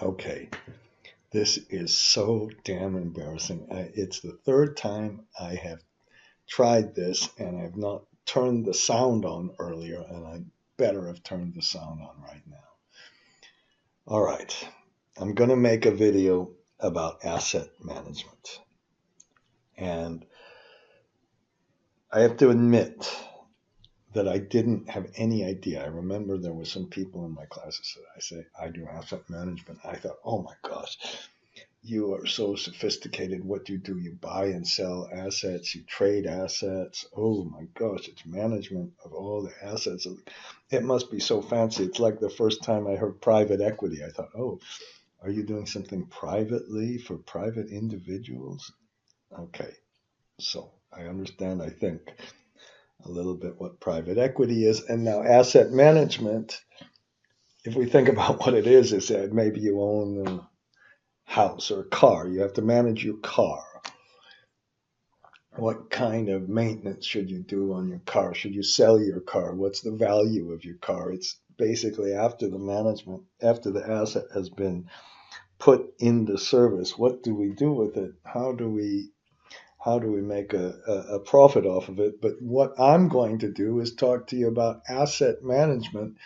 Okay, this is so damn embarrassing. It's the third time I have tried this and I've not turned the sound on earlier, and I better have turned the sound on right now. All right, I'm going to make a video about asset management. And I have to admit that I didn't have any idea. I remember there were some people in my classes that I say, I do asset management. I thought, oh my gosh, you are so sophisticated. What do? You buy and sell assets, you trade assets. Oh my gosh, it's management of all the assets. It must be so fancy. It's like the first time I heard private equity. I thought, oh, are you doing something privately for private individuals? Okay, so I understand, I think, a little bit what private equity is. And now asset management, if we think about what it is that maybe you own a house or a car. You have to manage your car. What kind of maintenance should you do on your car? Should you sell your car? What's the value of your car? It's basically after the management, after the asset has been put into service, what do we do with it? How do we make a profit off of it? But what I'm going to do is talk to you about asset management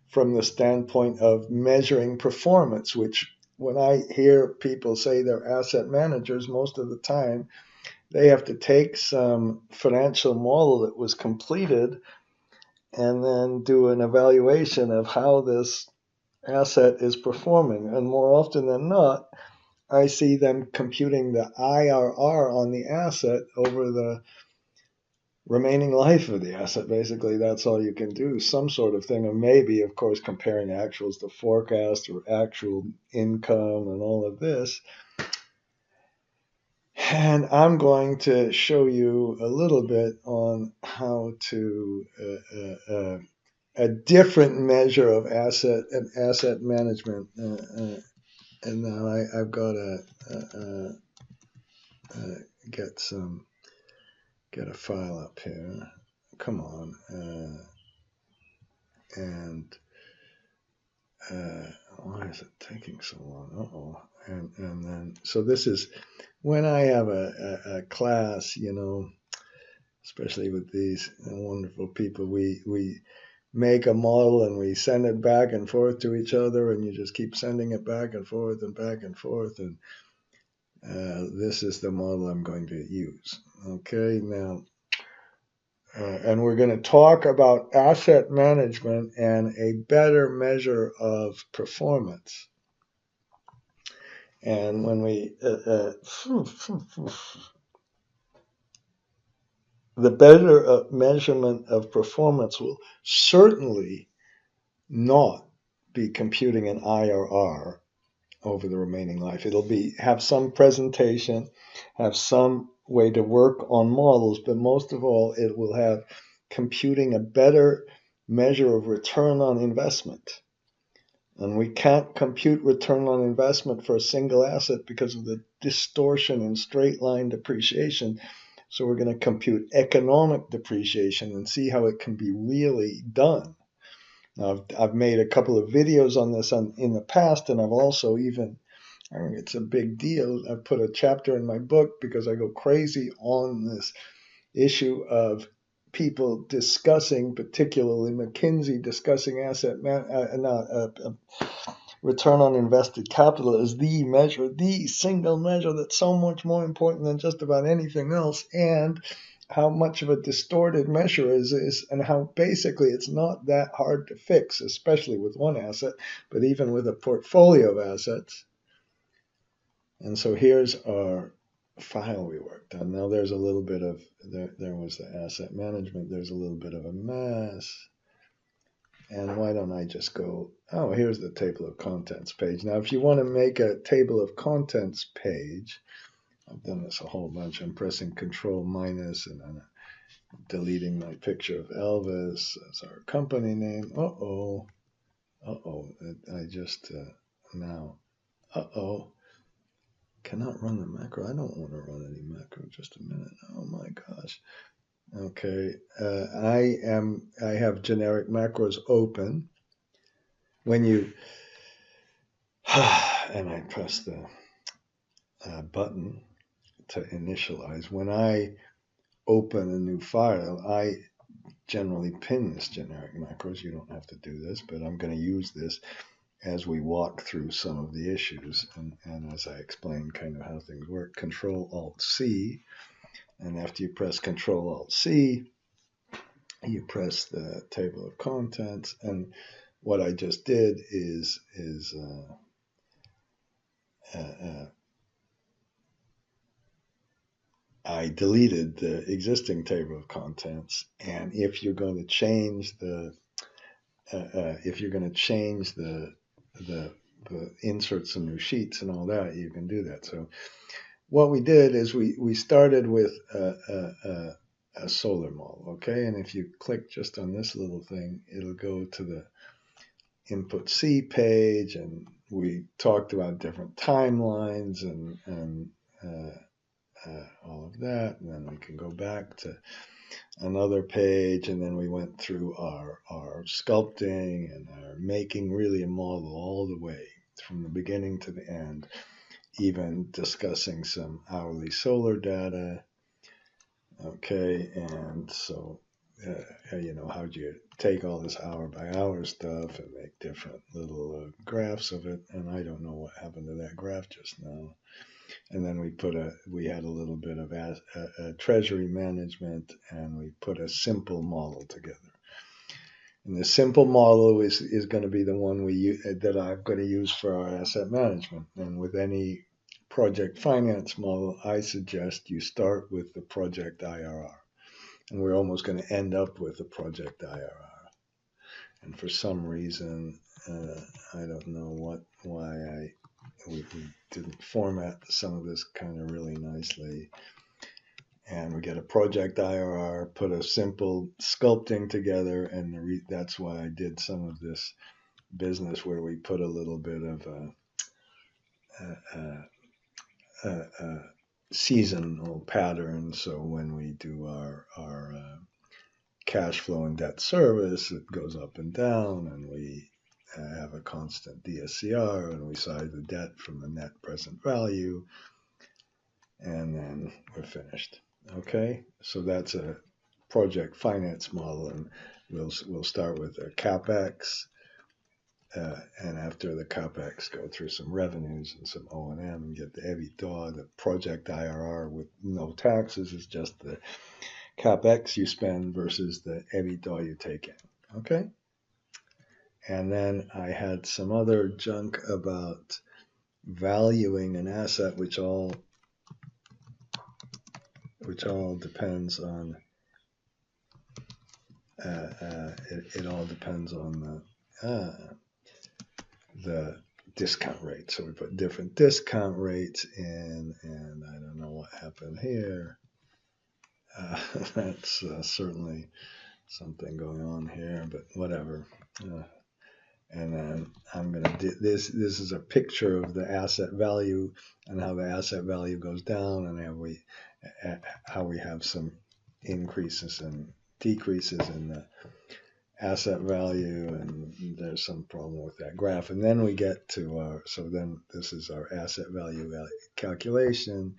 from the standpoint of measuring performance, which when I hear people say they're asset managers, most of the time they have to take some financial model that was completed and then do an evaluation of how this asset is performing. And more often than not, I see them computing the IRR on the asset over the remaining life of the asset. Basically, that's all you can do, some sort of thing, or maybe, of course, comparing actuals to forecast or actual income and all of this. And I'm going to show you a little bit on how to a different measure of asset management. And now I've got to get a file up here. Come on. And why is it taking so long? Uh-oh. And then, so this is when I have a class, especially with these wonderful people, we make a model and we send it back and forth to each other, and you just keep sending it back and forth and back and forth. And this is the model I'm going to use. Okay, now, and we're going to talk about asset management and a better measure of performance. And when the better measurement of performance will certainly not be computing an IRR over the remaining life. It'll have some presentation, have some way to work on models, but most of all, it will have computing a better measure of return on investment. And we can't compute return on investment for a single asset because of the distortion in straight line depreciation. So we're going to compute economic depreciation and see how it can be really done. Now, I've made a couple of videos on this in the past, and I've also I think it's a big deal. I've put a chapter in my book because I go crazy on this issue of people discussing, particularly McKinsey discussing return on invested capital as the measure, the single measure that's so much more important than just about anything else, and how much of a distorted measure is and how basically it's not that hard to fix, especially with one asset, but even with a portfolio of assets. And so here's our file we worked on. Now there's a little bit of, there was the asset management, there's a little bit of a mess. And why don't I just go, oh, here's the table of contents page. Now, if you want to make a table of contents page, I've done this a whole bunch. I'm pressing Control minus and then deleting my picture of Elvis as our company name. Uh-oh. I just, now, cannot run the macro. I don't want to run any macro. Just a minute. Oh my gosh. Okay, I have generic macros open. When you and I press the button to initialize. When I open a new file, I generally pin this generic macros. You don't have to do this, but I'm going to use this as we walk through some of the issues and as I explain kind of how things work. Control-Alt-C, and after you press Control-Alt-C, you press the table of contents, and what I just did is I deleted the existing table of contents, and if you're going to change the insert some new sheets and all that, you can do that. So what we did is we started with a solar model, okay? And if you click just on this little thing, it'll go to the input C page, and we talked about different timelines and all of that, and then we can go back to another page, and then we went through our sculpting and our making really a model all the way from the beginning to the end, even discussing some hourly solar data. Okay, and so how do you take all this hour by hour stuff and make different little graphs of it? And I don't know what happened to that graph just now. And then we had a little bit of treasury management, and we put a simple model together. And the simple model is going to be the one that I'm going to use for our asset management. And with any project finance model, I suggest you start with the project IRR. And we're almost going to end up with the project IRR. And for some reason, I don't know why we didn't format some of this kind of really nicely. And we get a project IRR, put a simple sculpting together, and that's why I did some of this business where we put a little bit of a seasonal pattern. So when we do our cash flow and debt service, it goes up and down, and we have a constant DSCR, and we size the debt from the net present value, and then we're finished. Okay, so that's a project finance model, and we'll start with our CapEx, and after the CapEx, go through some revenues and some O&M and get the EBITDA. The project IRR with no taxes is just the CapEx you spend versus the EBITDA you take in. Okay, and then I had some other junk about valuing an asset, which all depends on it all depends on the discount rate. So we put different discount rates in, and I don't know what happened here. That's certainly something going on here, but whatever. And then I'm going to do this. This is a picture of the asset value and how the asset value goes down, and how we have some increases and decreases in the asset value, and there's some problem with that graph. And then we get to then this is our asset value calculation.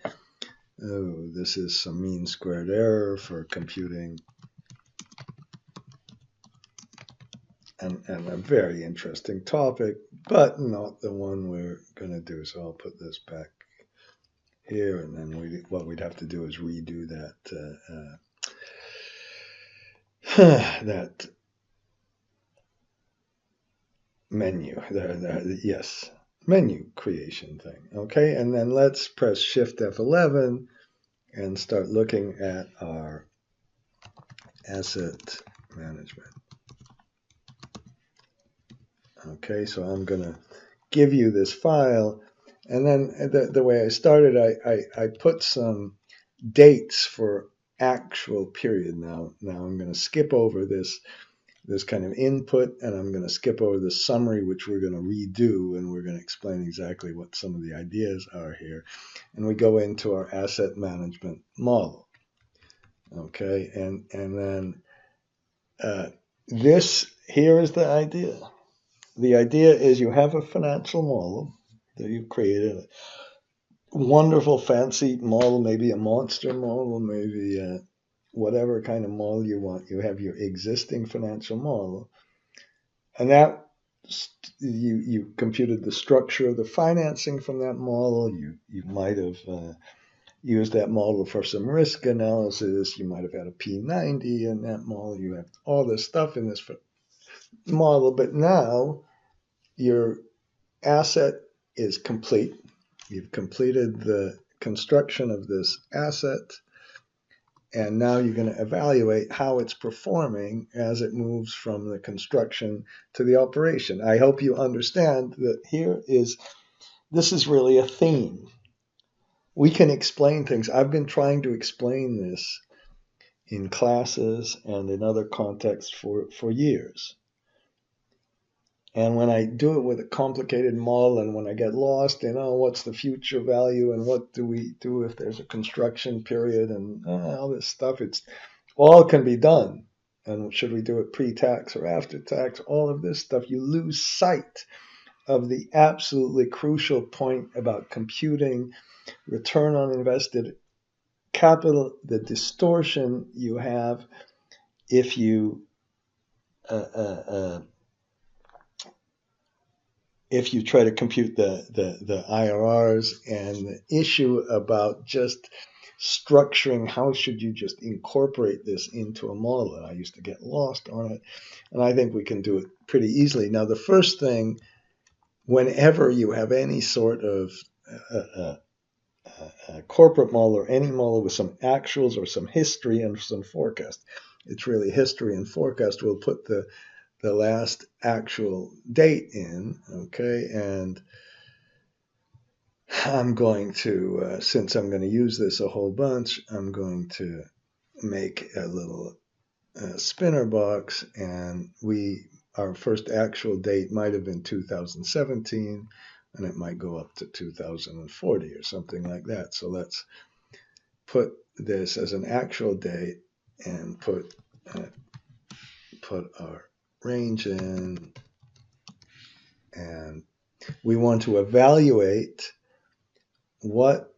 Oh, this is some mean squared error for computing. And a very interesting topic, but not the one we're going to do. So I'll put this back here, and then what we'd have to do is redo that that menu, yes, menu creation thing. Okay, and then let's press Shift F11 and start looking at our asset management. Okay, so I'm going to give you this file, and then the way I started, I put some dates for actual period. Now I'm going to skip over this kind of input, and I'm going to skip over the summary, which we're going to redo, and we're going to explain exactly what some of the ideas are here. And we go into our asset management model. Okay, and then this here is the idea. The idea is you have a financial model, that you've created a wonderful fancy model, maybe a monster model, maybe whatever kind of model you want. You have your existing financial model, and that you computed the structure of the financing from that model. You might have used that model for some risk analysis. You might have had a P90 in that model. You have all this stuff in this model, but now your asset is complete. You've completed the construction of this asset, and now you're going to evaluate how it's performing as it moves from the construction to the operation. I hope you understand that this is really a theme. We can explain things. I've been trying to explain this in classes and in other contexts for years. And when I do it with a complicated model, and when I get lost in, what's the future value, and what do we do if there's a construction period, and all this stuff, it's all can be done. And should we do it pre-tax or after tax? All of this stuff, you lose sight of the absolutely crucial point about computing return on invested capital, the distortion you have if you try to compute the IRRs, and the issue about just structuring how should you just incorporate this into a model. And I used to get lost on it, and I think we can do it pretty easily. Now, the first thing, whenever you have any sort of corporate model or any model with some actuals or some history and some forecast, it's really history and forecast. We'll put the last actual date in, okay? And I'm going to, since I'm going to use this a whole bunch, I'm going to make a little spinner box, and our first actual date might have been 2017, and it might go up to 2040 or something like that. So let's put this as an actual date and put our range in, and we want to evaluate what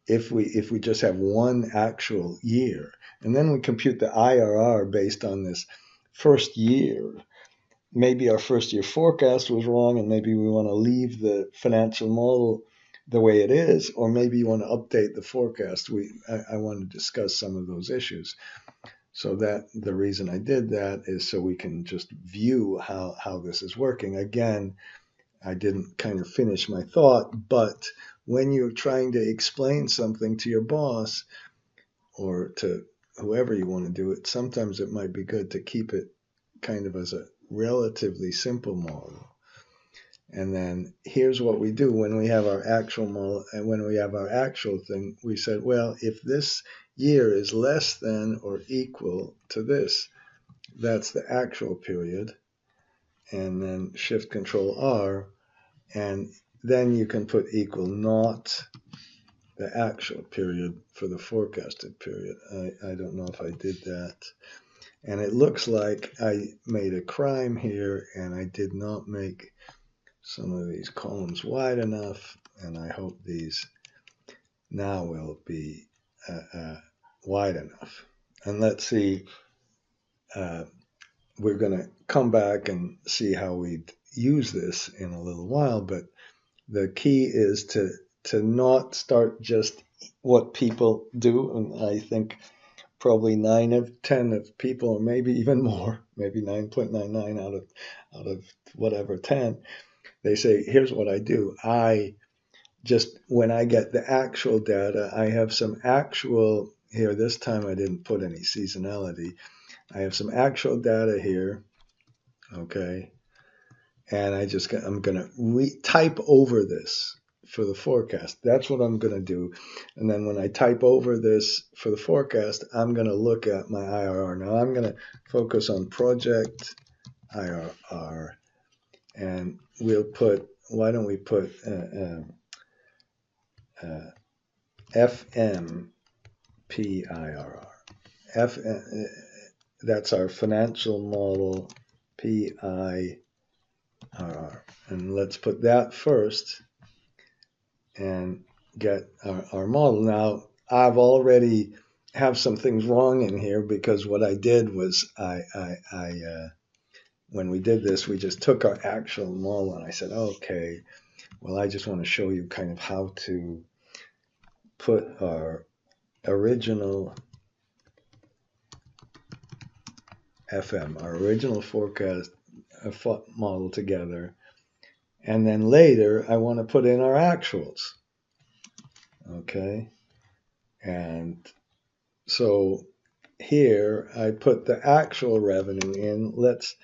if we just have one actual year, and then we compute the IRR based on this first year. Maybe our first year forecast was wrong, and maybe we want to leave the financial model the way it is, or maybe you want to update the forecast. I want to discuss some of those issues. So that the reason I did that is so we can just view how this is working. Again, I didn't kind of finish my thought, but when you're trying to explain something to your boss or to whoever you want to do it, sometimes it might be good to keep it kind of as a relatively simple model. And then here's what we do when we have our actual model, and when we have our actual thing, we said, well, if this year is less than or equal to this, that's the actual period. And then Shift Control R, and then you can put equal not the actual period for the forecasted period. I don't know if I did that. And it looks like I made a crime here, and I did not make some of these columns wide enough, and I hope these now will be wide enough. And let's see, we're going to come back and see how we use this in a little while, but the key is to not start just what people do, and I think probably 9 of 10 of people, or maybe even more, maybe 9.99 out of whatever 10, they say, here's what I do. I just, when I get the actual data, I have some actual, here this time I didn't put any seasonality. I have some actual data here, okay? And I'm going to type over this for the forecast. That's what I'm going to do. And then when I type over this for the forecast, I'm going to look at my IRR. Now I'm going to focus on project IRR, and we'll put, why don't we put FMPIRR. That's our financial model PIRR. And let's put that first. and get our model. Now, I've already have some things wrong in here because what I did was when we did this, we just took our actual model and I said, okay, well, I just want to show you kind of how to put our original FM, our original forecast model together. And then later, I want to put in our actuals. Okay. And so here I put the actual revenue in. Let's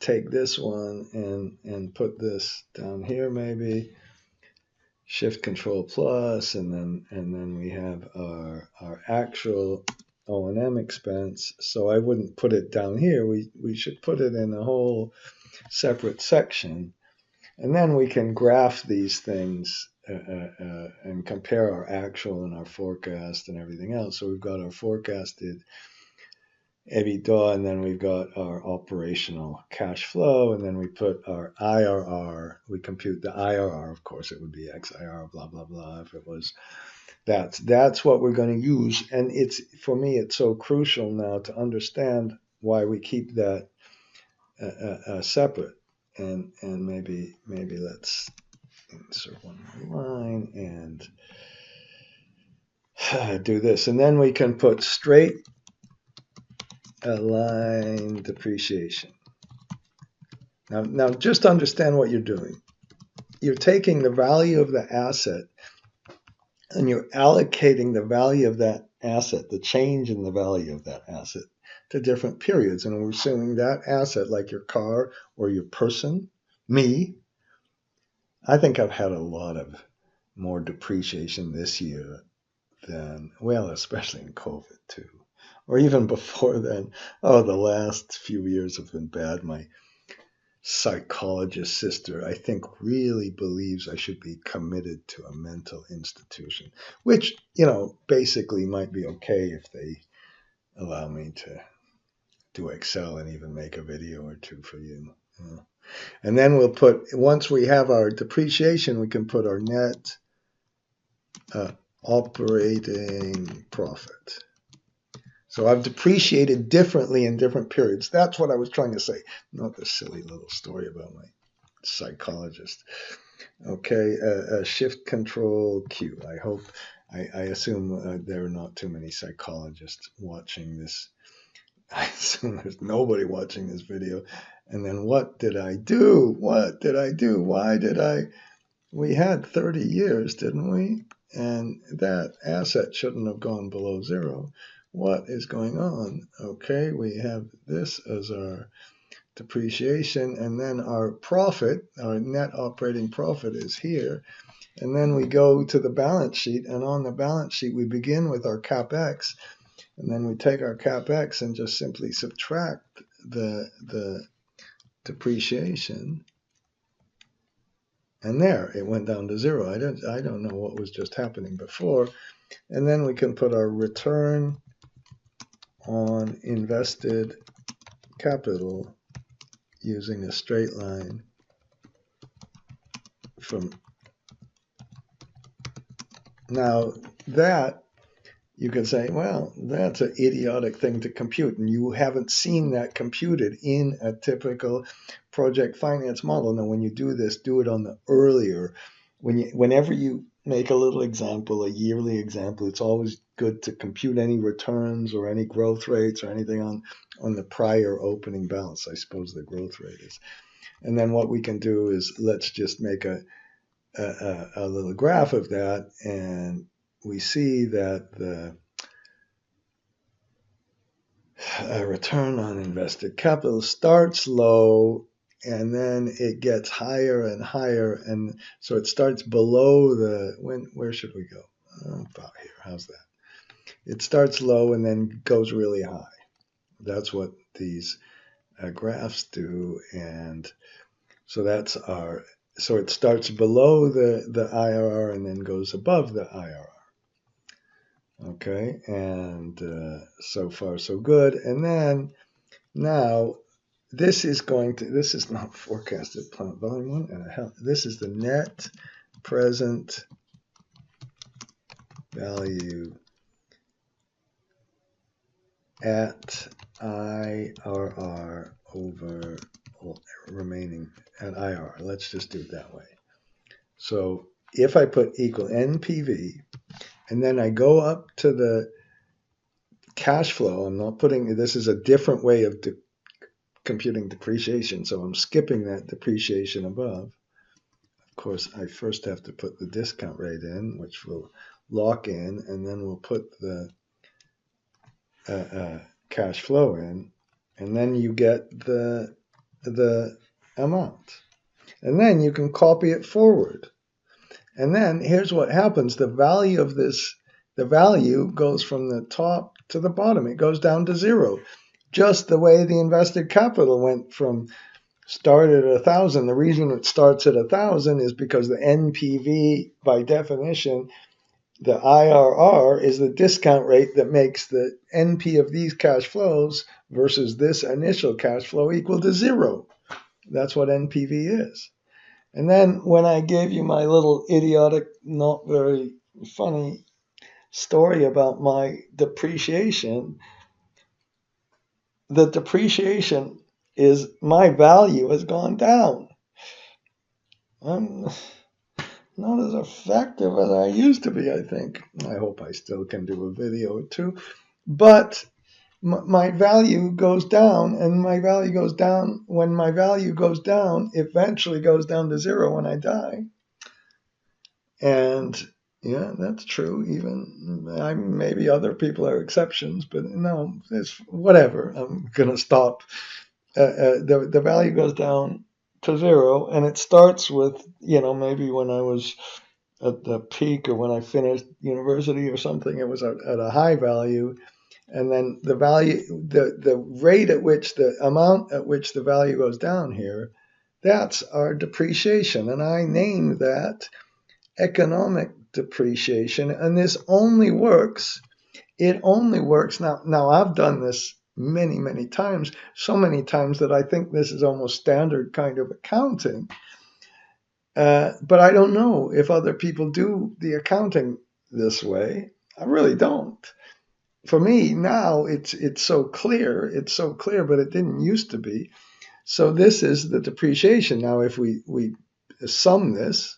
take this one and put this down here maybe. Shift Control plus, and then we have our actual O&M expense. So I wouldn't put it down here. We should put it in a whole separate section. And then we can graph these things and compare our actual and our forecast and everything else. So we've got our forecasted EBITDA, and then we've got our operational cash flow, and then we put our IRR. We compute the IRR, of course, it would be XIR, blah, blah, blah. If it was, that's what we're going to use. And it's, for me, it's so crucial now to understand why we keep that separate. And maybe let's insert one more line and do this. And then we can put straight line depreciation. Now just understand what you're doing. You're taking the value of the asset and you're allocating the value of that asset, the change in the value of that asset, to different periods. And we're assuming that asset, like your car or your person, me, I think I've had a lot of more depreciation this year than, well, especially in COVID too. Or even before then. Oh, the last few years have been bad. My psychologist sister, I think, really believes I should be committed to a mental institution, which, basically might be okay if they allow me to do Excel and even make a video or two for you. And then we'll put, once we have our depreciation, we can put our net operating profit. So I've depreciated differently in different periods. That's what I was trying to say, not this silly little story about my psychologist. Okay, Shift Control Q. I assume there are not too many psychologists watching this. I assume there's nobody watching this video. And then what did I do? What did I do? Why did I? We had 30 years, didn't we? And that asset shouldn't have gone below zero. What is going on? Okay, we have this as our depreciation, and then our profit, our net operating profit is here. And then we go to the balance sheet, and on the balance sheet we begin with our CapEx, and then we take our CapEx and just simply subtract the depreciation. And there, it went down to zero. I don't know what was just happening before. And then we can put our return on invested capital using a straight line from. Now that, you can say, well, that's an idiotic thing to compute, and you haven't seen that computed in a typical project finance model. Now, when you do this, do it on the earlier. Whenever you make a little example, a yearly example, it's always good to compute any returns or any growth rates or anything on the prior opening balance. I suppose the growth rate is. And then what we can do is let's just make a little graph of that, and we see that the return on invested capital starts low and then it gets higher and higher, and so it starts below where should we go? About here. How's that? It starts low and then goes really high. That's what these graphs do, and so that's so it starts below the IRR and then goes above the IRR. Okay, and so far so good. And then now this is not forecasted plant volume 1 and a half. This is the net present value at IRR over remaining at IRR. Let's just do it that way. So if I put equal NPV, and then I go up to the cash flow, I'm not putting, this is a different way of computing depreciation, so I'm skipping that depreciation above. Of course, I first have to put the discount rate in, which will lock in, and then we'll put the cash flow in, and then you get the amount. And then you can copy it forward. And then here's what happens. The value of this, the value goes from the top to the bottom. It goes down to zero. Just the way the invested capital went from started at 1,000. The reason it starts at 1,000 is because the NPV, by definition, the IRR is the discount rate that makes the NP of these cash flows versus this initial cash flow equal to zero. That's what NPV is. And then when I gave you my little idiotic, not very funny story about my depreciation, the depreciation is my value has gone down. I'm not as effective as I used to be, I think. I hope I still can do a video or two. But my value goes down, and my value goes down. When my value goes down, eventually goes down to zero when I die. And yeah, that's true. Even maybe other people are exceptions, but no, it's whatever. I'm gonna stop. The value goes down to zero, and it starts with, maybe when I was at the peak or when I finished university or something, it was at a high value. And then the value, the rate at which the amount at which the value goes down here, that's our depreciation. And I named that economic depreciation. And this only works, it only works. Now I've done this many, many times, so many times that I think this is almost standard kind of accounting. But I don't know if other people do the accounting this way. I really don't. For me now, it's so clear, but it didn't used to be. So this is the depreciation. Now, if we sum this,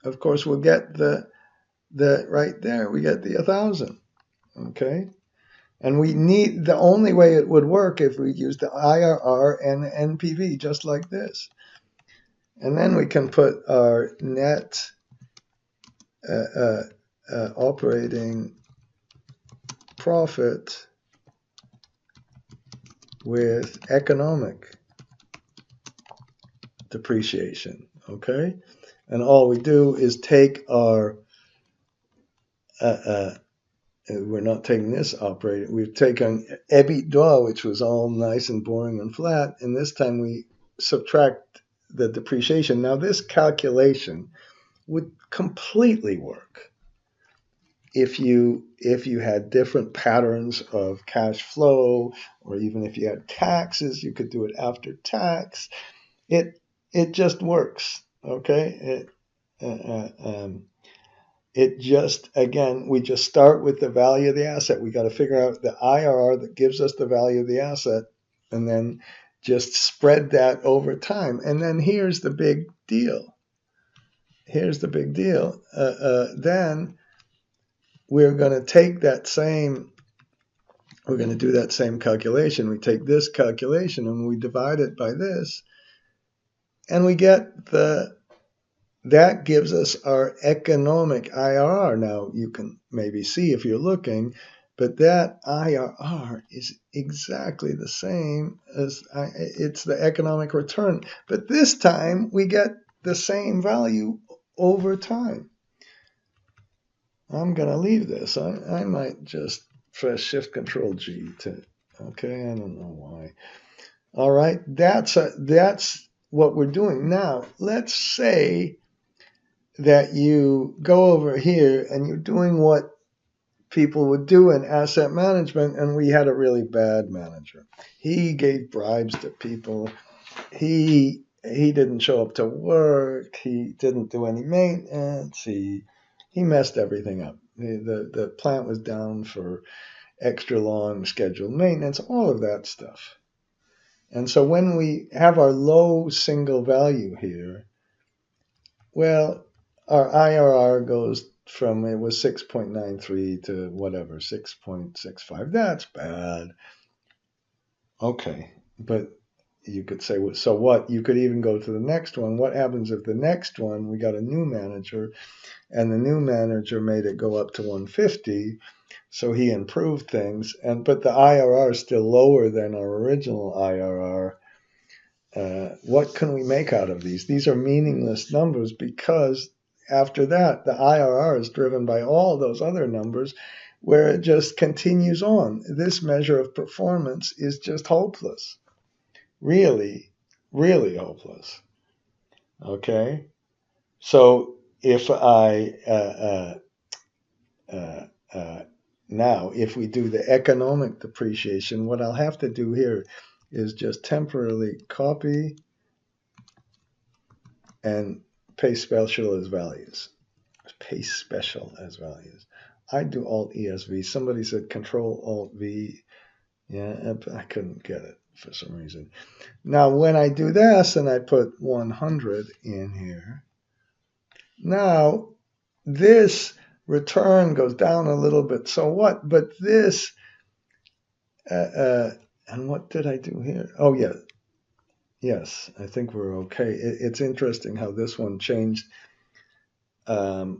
of course, we'll get the right there. We get the 1,000. Okay, and we need, the only way it would work if we use the IRR and the NPV just like this, and then we can put our net operating profit with economic depreciation, okay? And all we do is take our, we're not taking this operating, we've taken EBITDA, which was all nice and boring and flat, and this time we subtract the depreciation. Now this calculation would completely work if you had different patterns of cash flow, or even if you had taxes, you could do it after tax. It just works, okay? It just, again, we just start with the value of the asset. We got to figure out the IRR that gives us the value of the asset, and then just spread that over time. And then here's the big deal. Then we're going to take that same, we're going to do that same calculation. We take this calculation and we divide it by this, and we get that gives us our economic IRR. Now you can maybe see if you're looking, but that IRR is exactly the same as, it's the economic return. But this time we get the same value over time. I'm going to leave this. I might just press Shift Control G to, okay, I don't know why. All right, that's what we're doing. Now, let's say that you go over here and you're doing what people would do in asset management, and we had a really bad manager. He gave bribes to people. He he didn't show up to work. He didn't do any maintenance. He messed everything up. The plant was down for extra long scheduled maintenance, all of that stuff. And so when we have our low single value here, well, our IRR goes from, it was 6.93 to whatever, 6.65. That's bad. Okay, but you could say, so what? You could even go to the next one. What happens if the next one, we got a new manager, and the new manager made it go up to 150, so he improved things, but the IRR is still lower than our original IRR. What can we make out of these? These are meaningless numbers because after that, the IRR is driven by all those other numbers where it just continues on. This measure of performance is just hopeless. Really, really hopeless. Okay? So if now, if we do the economic depreciation, what I'll have to do here is just temporarily copy and paste special as values. Paste special as values. I do Alt ESV. Somebody said Control Alt V. Yeah, I couldn't get it for some reason. Now, when I do this and I put 100 in here, now this return goes down a little bit. So what? But this, and what did I do here? Oh, yeah. Yes, I think we're okay. It's interesting how this one changed a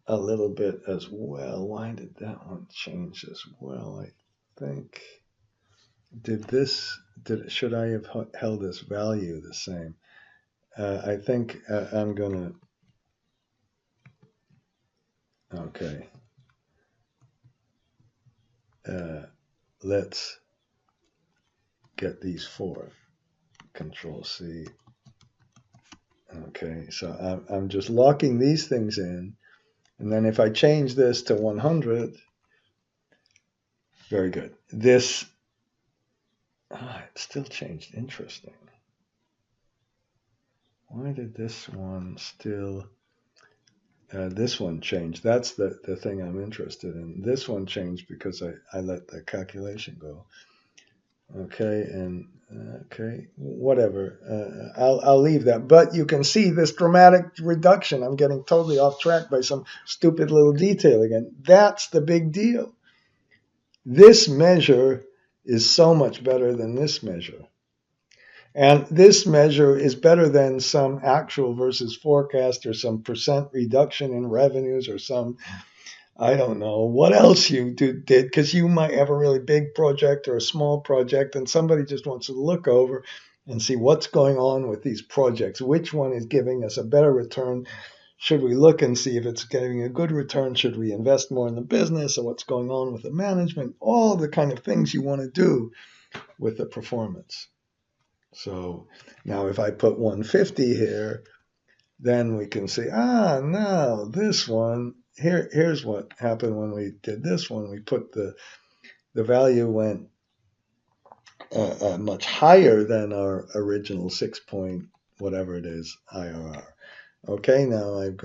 little bit as well. Why did that one change as well? I think, should I have held this value the same? I think I'm gonna, okay. Let's get these four. Control C. Okay, so I'm just locking these things in. And then if I change this to 100, very good. This, it still changed. Interesting. Why did this one still, this one changed? That's the thing I'm interested in. This one changed because I let the calculation go. Okay, and okay, whatever. I'll leave that. But you can see this dramatic reduction. I'm getting totally off track by some stupid little detail again. That's the big deal. This measure is so much better than this measure. And this measure is better than some actual versus forecast or some percent reduction in revenues or some, I don't know what else you did, because you might have a really big project or a small project and somebody just wants to look over and see what's going on with these projects. Which one is giving us a better return? Should we look and see if it's getting a good return? Should we invest more in the business, or what's going on with the management? All the kind of things you want to do with the performance. So now if I put 150 here, then we can see, no, this one, here's what happened when we did this one. We put the value went much higher than our original 6 point whatever it is IRR. Okay, now I'm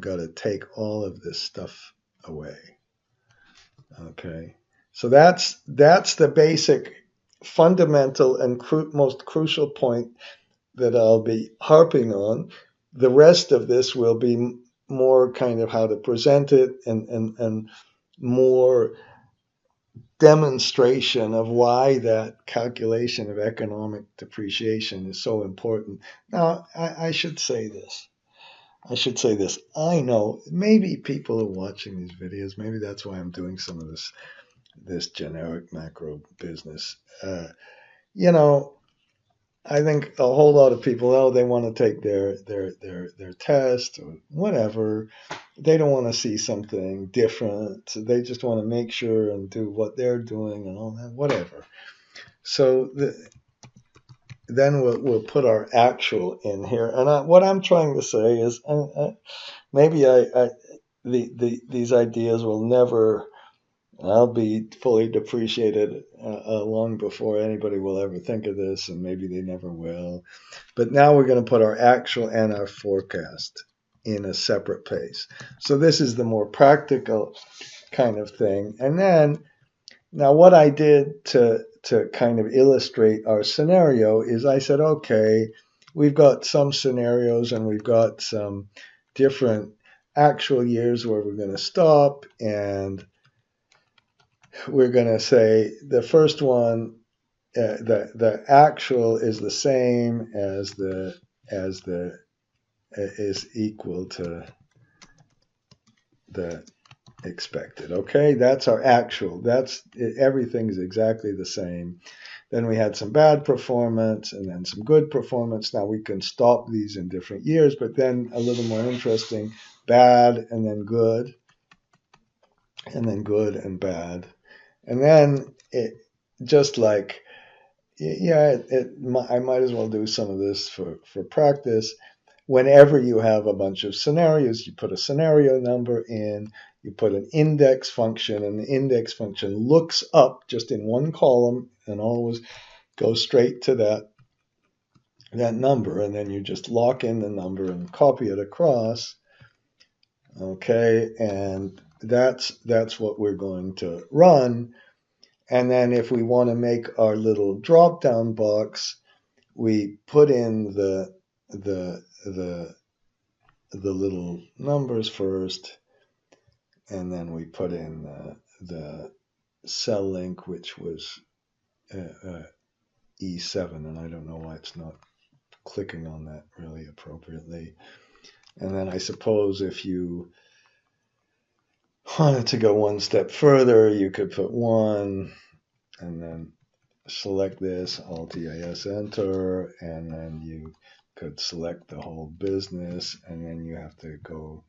gonna take all of this stuff away. Okay, so that's the basic, fundamental, and most crucial point that I'll be harping on. The rest of this will be more kind of how to present it and more demonstration of why that calculation of economic depreciation is so important. Now, I should say this. I know maybe people are watching these videos. Maybe that's why I'm doing some of this generic macro business. I think a whole lot of people, they want to take their test or whatever. They don't want to see something different. They just want to make sure and do what they're doing and all that, whatever. So then we'll put our actual in here. And what I'm trying to say is maybe these ideas will never I'll be fully depreciated long before anybody will ever think of this, and maybe they never will. But now we're going to put our actual and our forecast in a separate place. So this is the more practical kind of thing. And then, now what I did to kind of illustrate our scenario is I said, okay, we've got some scenarios and we've got some different actual years where we're going to stop, and we're going to say the first one, the actual is the same as the is equal to the expected. Okay, that's our actual. That's everything's exactly the same. Then we had some bad performance and then some good performance. Now we can stop these in different years, but then a little more interesting, bad and then good, and then good and bad. And then it just like, yeah, I might as well do some of this for practice. Whenever you have a bunch of scenarios, you put a scenario number in, you put an index function, and the index function looks up just in one column and always goes straight to that number, and then you just lock in the number and copy it across. Okay, and that's what we're going to run. And then if we want to make our little drop down box, we put in the little numbers first, and then we put in the cell link, which was E7, and I don't know why it's not clicking on that really appropriately. And then I suppose if you wanted to go one step further, you could put 1 and then select this, Alt-EAS, enter, and then you could select the whole business, and then you have to go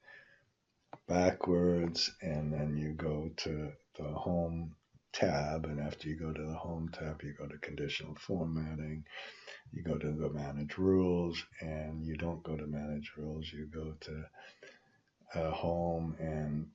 backwards, and then you go to the Home tab, and after you go to the Home tab, you go to Conditional Formatting, you go to the Manage Rules, and you don't go to Manage Rules, you go to Home and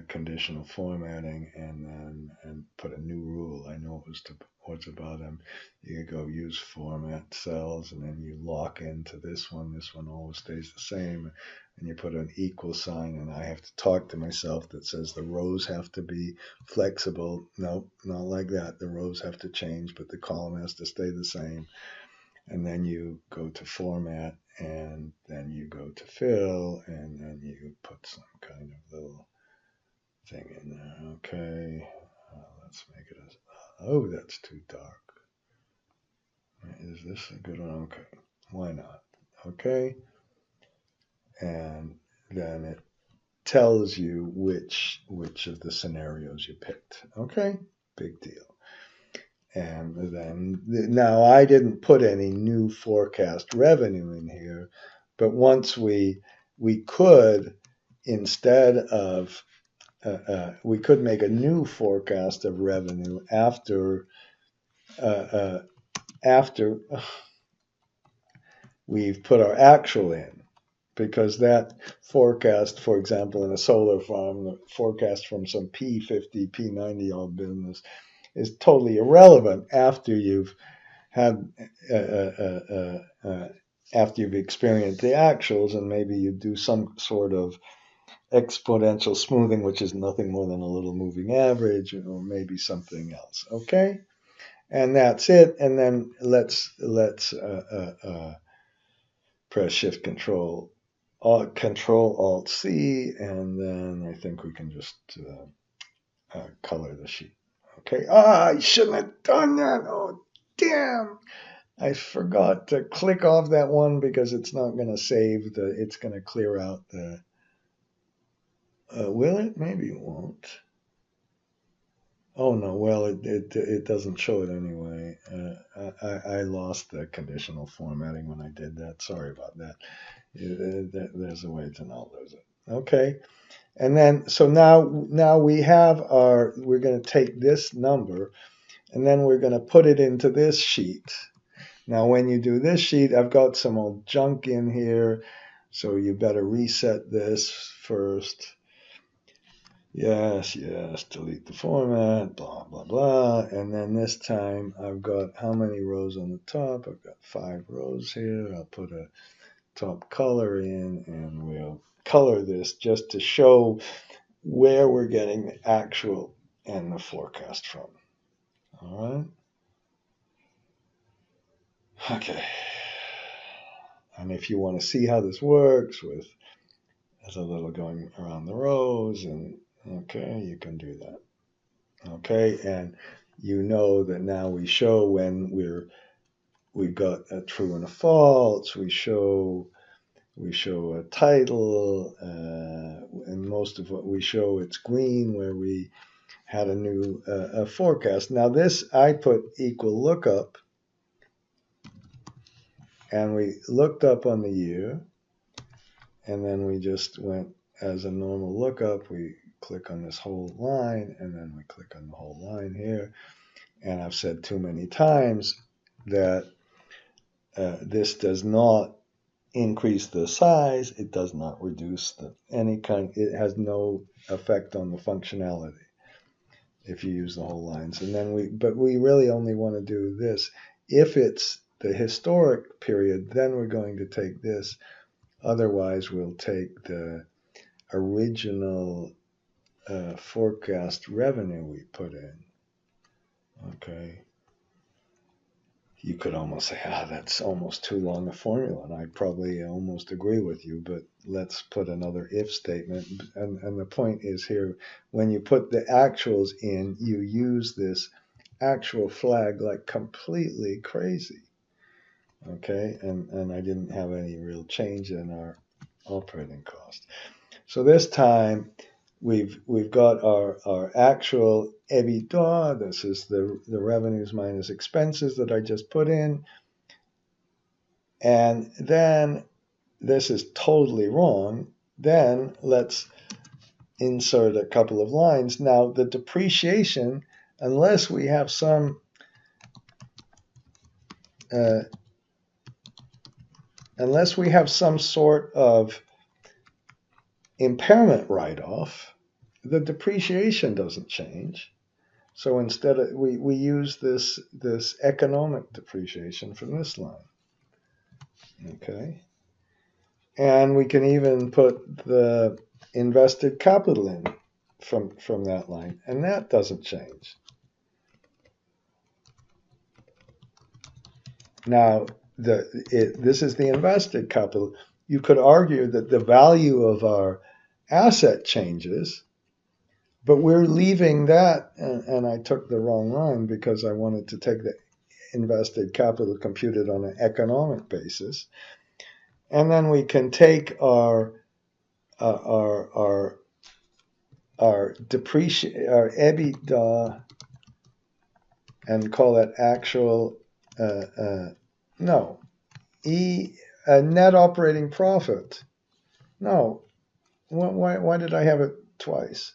Conditional Formatting, and put a new rule. I know it was towards the bottom. You go Use Format Cells, and then you lock into this one. This one always stays the same, and you put an equal sign, and I have to talk to myself that says the rows have to be flexible. No, not like that. The rows have to change, but the column has to stay the same. And then you go to Format, and then you go to Fill, and then you put some kind of little thing in there. Okay, let's make it oh, that's too dark. Is this a good one? Okay, why not? Okay, and then it tells you which of the scenarios you picked. Okay, big deal. And then now I didn't put any new forecast revenue in here, but once we could, instead of we could make a new forecast of revenue after after we've put our actual in, because that forecast, for example, in a solar farm, the forecast from some P50, P90 old business is totally irrelevant after you've had after you've experienced the actuals, and maybe you do some sort of exponential smoothing, which is nothing more than a little moving average, or maybe something else. Okay, and that's it. And then let's press Shift Control Alt C, and then I think we can just color the sheet. Okay. I shouldn't have done that. Oh, damn. I forgot to click off that one because it's not going to save it's going to clear out the, will it? Maybe it won't. Oh no, well, it doesn't show it anyway. I lost the conditional formatting when I did that. Sorry about that. There's a way to not lose it. Okay. And then, so now we have we're going to take this number, and then we're going to put it into this sheet. Now, when you do this sheet, I've got some old junk in here, so you better reset this first. Yes, yes, delete the format, blah, blah, blah. And then this time I've got how many rows on the top? I've got 5 rows here. I'll put a top color in and we'll color this just to show where we're getting the actual and the forecast from. All right. Okay. And if you want to see how this works with as a little going around the rows and okay, you can do that. Okay, and you know that now we show when we've got a true and a false. We show a title, and most of what we show it's green where we had a new a forecast. Now this I put equal lookup, and we looked up on the year, and then we just went as a normal lookup. We click on this whole line, and then we click on the whole line here. And I've said too many times that this does not increase the size. It does not reduce any kind. It has no effect on the functionality if you use the whole lines. And then but we really only want to do this. If it's the historic period, then we're going to take this. Otherwise, we'll take the original forecast revenue we put in. Okay. You could almost say, that's almost too long a formula, and I'd probably almost agree with you, but let's put another if statement. And the point is here, when you put the actuals in, you use this actual flag like completely crazy. Okay, and I didn't have any real change in our operating cost. So this time, we've got our actual EBITDA. This is the revenues minus expenses that I just put in. And then this is totally wrong. Then let's insert a couple of lines. Now the depreciation, unless we have some sort of impairment write-off, the depreciation doesn't change. So instead we use this economic depreciation from this line. Okay. And we can even put the invested capital in from that line, and that doesn't change. Now, this is the invested capital. You could argue that the value of our asset changes, but we're leaving that, and I took the wrong line because I wanted to take the invested capital computed on an economic basis. And then we can take our EBITDA and call it actual net operating profit. No, why did I have it twice?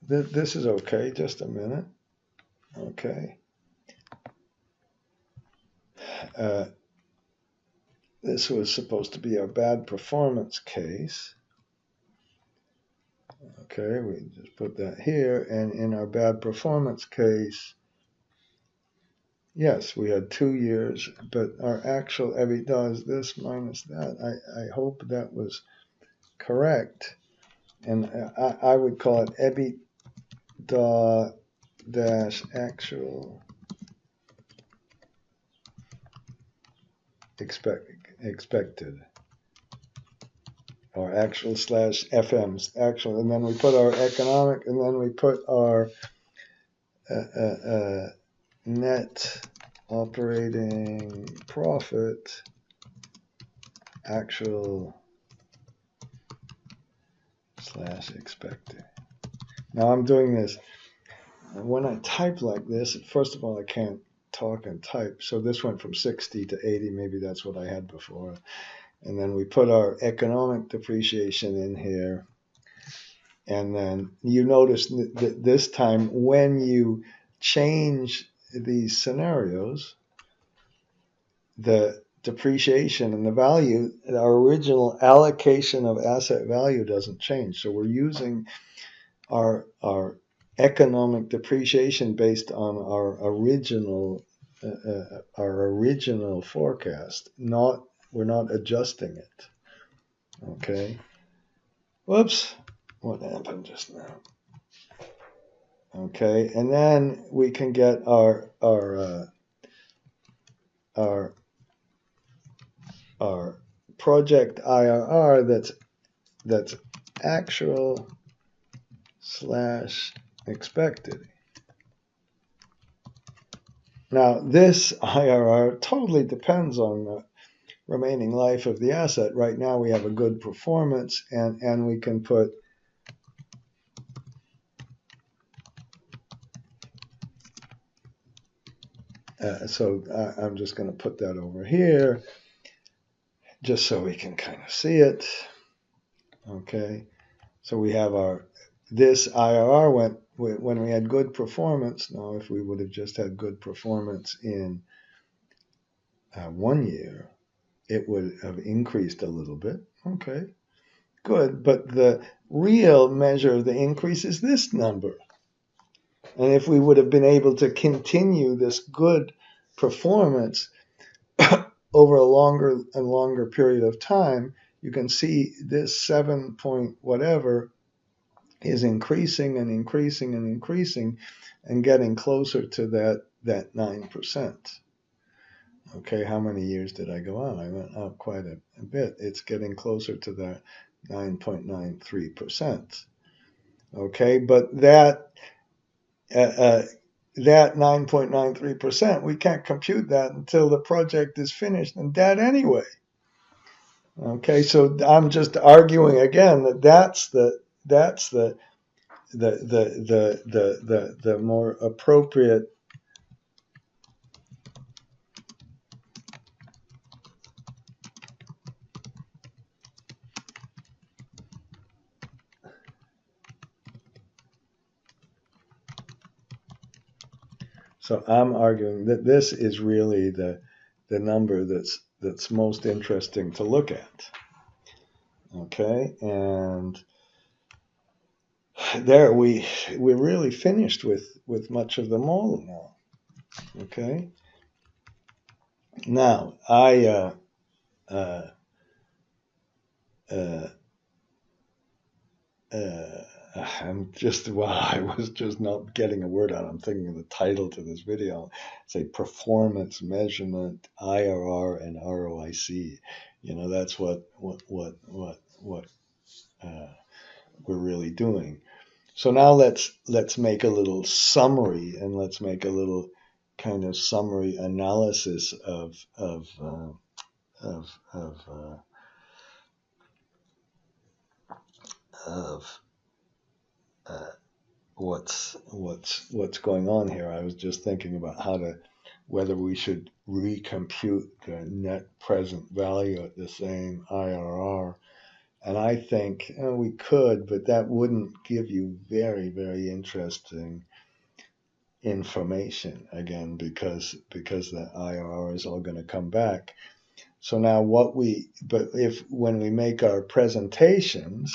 This is okay. Just a minute. Okay. This was supposed to be our bad performance case. Okay, we just put that here. And in our bad performance case, yes, we had 2 years, but our actual EBITDA is this minus that. I hope that was correct. And I would call it EBITDA dash actual expected, or actual slash FM's actual, and then we put our economic, and then we put our net operating profit actual slash expected. Now I'm doing this. When I type like this, first of all, I can't talk and type. So this went from 60 to 80. Maybe that's what I had before. And then we put our economic depreciation in here. And then you notice that this time when you change these scenarios, the depreciation and the value, our original allocation of asset value doesn't change. So we're using our economic depreciation based on our original forecast. We're not adjusting it. Okay. Whoops. What happened just now? Okay, and then we can get our project IRR that's actual / expected. Now this IRR totally depends on the remaining life of the asset. Right now we have a good performance, and we can put so I'm just going to put that over here just so we can kind of see it. Okay, so we have this IRR went when we had good performance. Now if we would have just had good performance in 1 year, it would have increased a little bit. Okay, good, but the real measure of the increase is this number. And if we would have been able to continue this good performance over a longer and longer period of time, you can see this 7 point whatever is increasing and increasing and increasing and getting closer to that 9%. Okay, how many years did I go on? I went up quite a bit. It's getting closer to the 9.93%. Okay, but that 9.93%, we can't compute that until the project is finished and dead anyway. Okay, so I'm just arguing again that that's the more appropriate So I'm arguing that this is really the number that's most interesting to look at. Okay, and there we're really finished with much of the model now. Okay, now I was just not getting a word out. I'm thinking of the title to this video. Say performance measurement, IRR and ROIC. That's what we're really doing. So now let's make a little summary, and let's make a little kind of summary analysis of what's going on here. I was just thinking about whether we should recompute the net present value at the same IRR. And I think we could, but that wouldn't give you very, very interesting information again, because the IRR is all going to come back. So now when we make our presentations,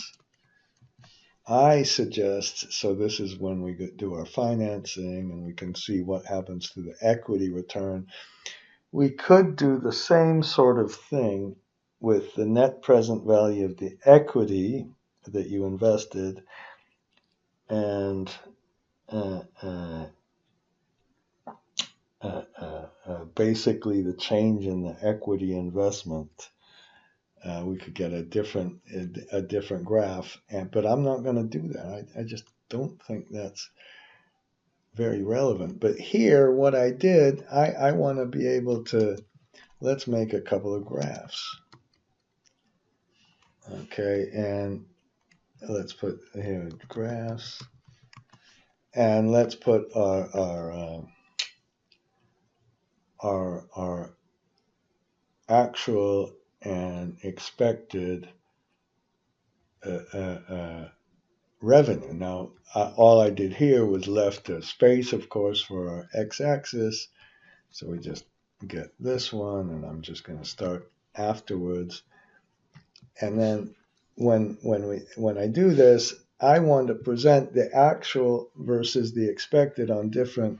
I suggest, so this is when we do our financing and we can see what happens to the equity return. We could do the same sort of thing with the net present value of the equity that you invested and basically the change in the equity investment. We could get a different graph, but I'm not going to do that. I just don't think that's very relevant. But here, what I did, I want to be able to, let's make a couple of graphs. Okay, and let's put here graphs, and let's put our actual and expected revenue. Now, all I did here was left a space, of course, for our x-axis. So we just get this one, and I'm just going to start afterwards. And then when I do this, I want to present the actual versus the expected on different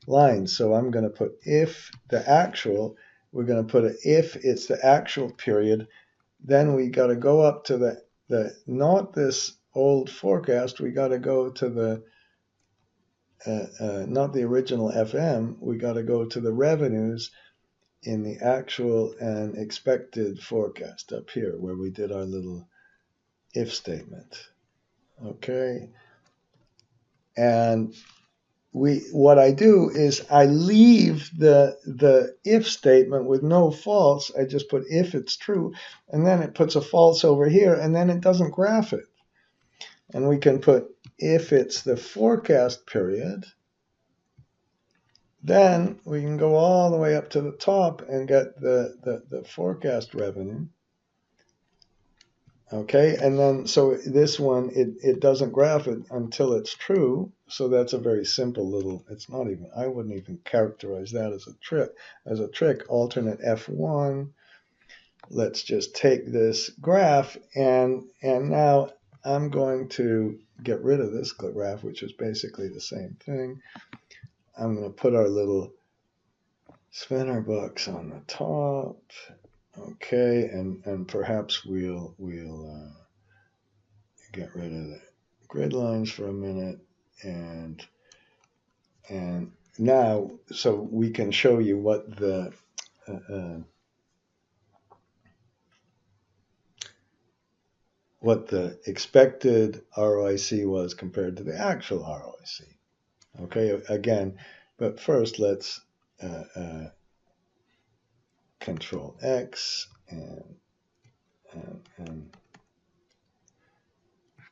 lines. So I'm going to put if the actual, we're going to put a if it's the actual period, then we got to go up to the not this old forecast, we got to go to the not the original FM, we got to go to the revenues in the actual and expected forecast up here where we did our little if statement. Okay. And what I do is I leave the if statement with no false. I just put if it's true, and then it puts a false over here, and then it doesn't graph it. And we can put if it's the forecast period, then we can go all the way up to the top and get the forecast revenue. Okay, and then so this one, it doesn't graph it until it's true. So that's a very simple little, it's not even, I wouldn't even characterize that as a trick, alternate F1. Let's just take this graph and now I'm going to get rid of this graph, which is basically the same thing. I'm going to put our little spinner box on the top. Okay, and perhaps we'll get rid of the grid lines for a minute, and now so we can show you what the expected ROIC was compared to the actual ROIC. Okay, again, but first let's Control X and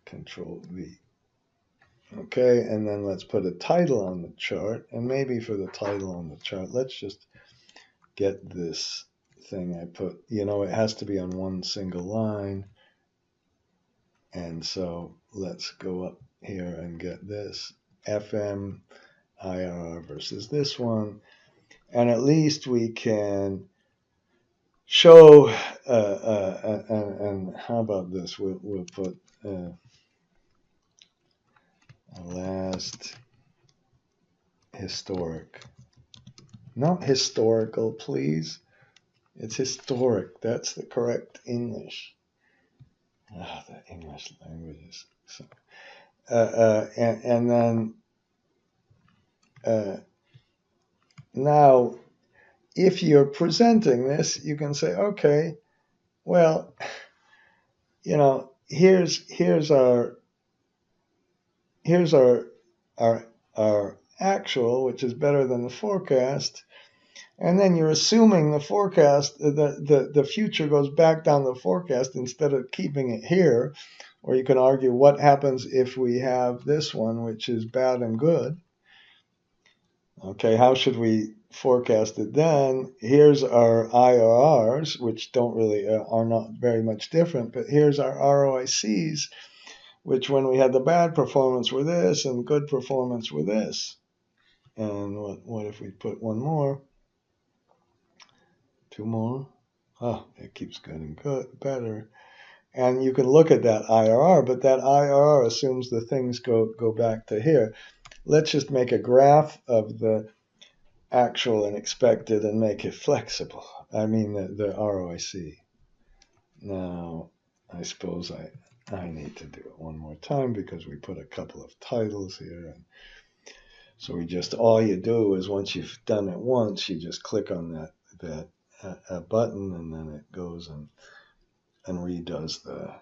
Control V. Okay, and then let's put a title on the chart, and maybe for the title on the chart, let's just get this thing I put, it has to be on one single line, and so let's go up here and get this FM IRR versus this one, and at least we can show, and how about this, we'll put last historic. Not historical, please. It's historic. That's the correct English. The English language is so. And then now, if you're presenting this, you can say, okay, well, here's our actual, which is better than the forecast, and then you're assuming the forecast, the future goes back down the forecast instead of keeping it here. Or you can argue what happens if we have this one, which is bad and good. Okay, how should we forecast it then? Here's our IRRs, which don't really are not very much different, but here's our ROICs, which when we had the bad performance were this and good performance were this. And what if we put one more? Two more? Oh, it keeps getting better. And you can look at that IRR, but that IRR assumes the things go back to here. Let's just make a graph of the actual and expected and make it flexible. I mean the ROIC. Now, I suppose I need to do it one more time because we put a couple of titles here. And so all you do is once you've done it once, you just click on that button, and then it goes and redoes the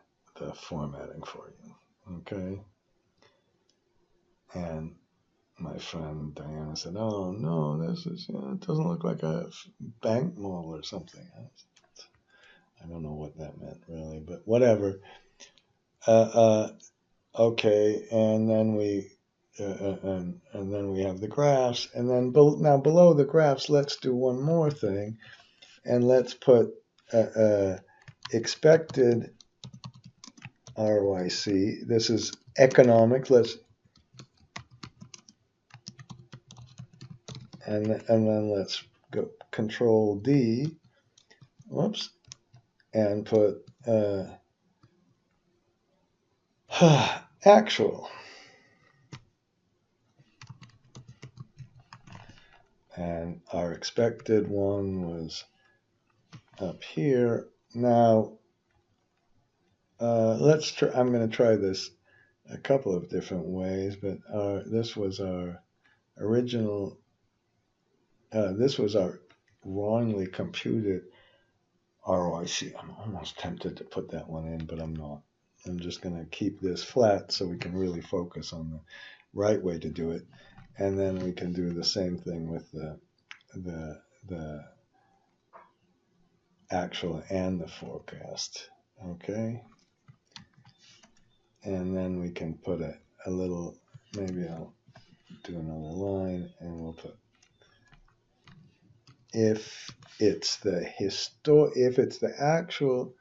formatting for you. Okay. And my friend Diana said, "Oh no, this is it doesn't look like a bank mall or something." I don't know what that meant really, but whatever. Okay, and then we and then we have the graphs, and then now below the graphs, let's do one more thing, and let's put expected ROIC. This is economic. And then let's go Control D, whoops, and put actual. And our expected one was up here. Now, let's try. I'm going to try this a couple of different ways, but this was our original. This was our wrongly computed ROIC. I'm almost tempted to put that one in, but I'm not. I'm just going to keep this flat so we can really focus on the right way to do it, and then we can do the same thing with the actual and the forecast. Okay, and then we can put a little. Maybe I'll do another line, and we'll put if it's the actual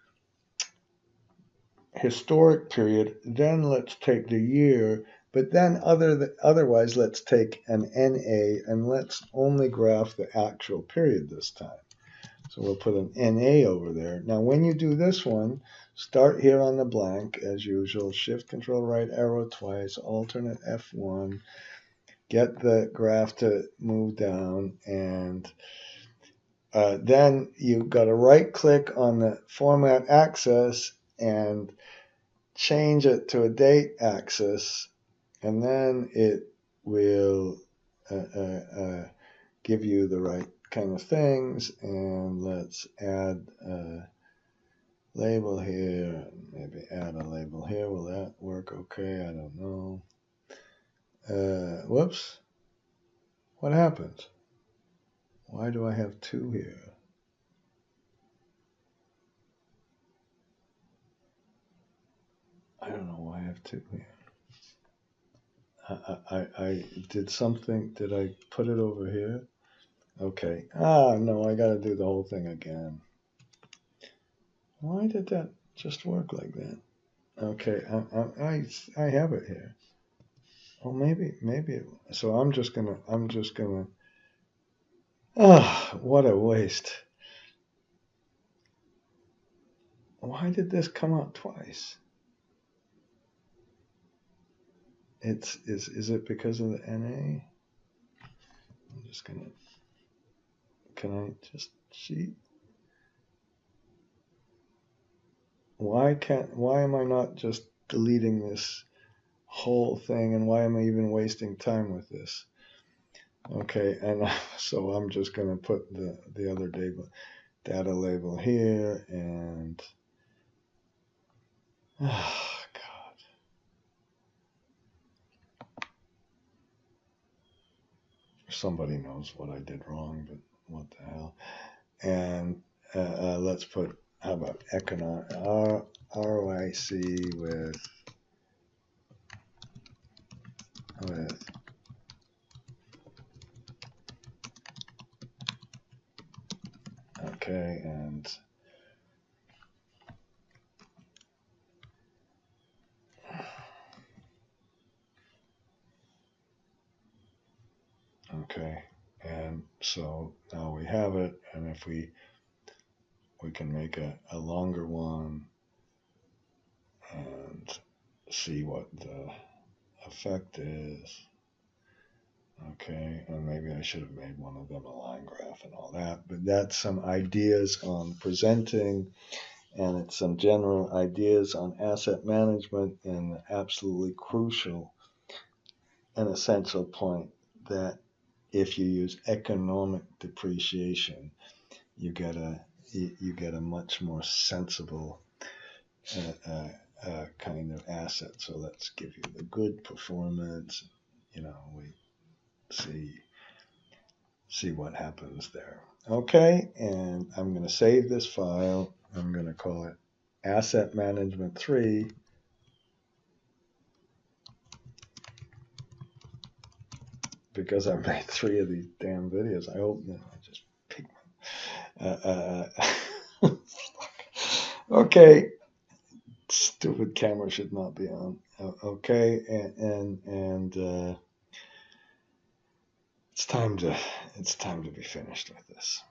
historic period, then let's take the year. But then otherwise, let's take an NA and let's only graph the actual period this time. So we'll put an NA over there. Now, when you do this one, start here on the blank as usual. Shift Control right arrow twice, alternate F1, get the graph to move down, and then you've got to right click on the format axis and change it to a date axis, and then it will give you the right kind of things. And let's add a label here, maybe add a label here. Will that work okay? I don't know. Whoops. What happened? Why do I have two here? I don't know why I have two here. I did something. Did I put it over here? Okay. No, I got to do the whole thing again. Why did that just work like that? Okay, I have it here. Oh, maybe. So I'm just gonna. What a waste. Why did this come out twice? Is it because of the NA? I'm just gonna. Can I just cheat? Why am I not just deleting this whole thing, and why am I even wasting time with this? Okay, and so I'm just going to put the other data label here, and oh God. Somebody knows what I did wrong, but what the hell. And let's put, how about economic ROIC with okay, and okay, and so now we have it, and if we can make a longer one and see what the effect is. Okay, and maybe I should have made one of them a line graph and all that, but that's some ideas on presenting, and it's some general ideas on asset management, and the absolutely crucial and essential point that if you use economic depreciation, you get a much more sensible kind of asset. So let's give you the good performance. We see what happens there. Okay, and I'm going to save this file. I'm going to call it Asset Management 3. Because I made 3 of these damn videos. I hope that I just picked one. Okay. Stupid camera should not be on. Okay, and it's time to be finished with this.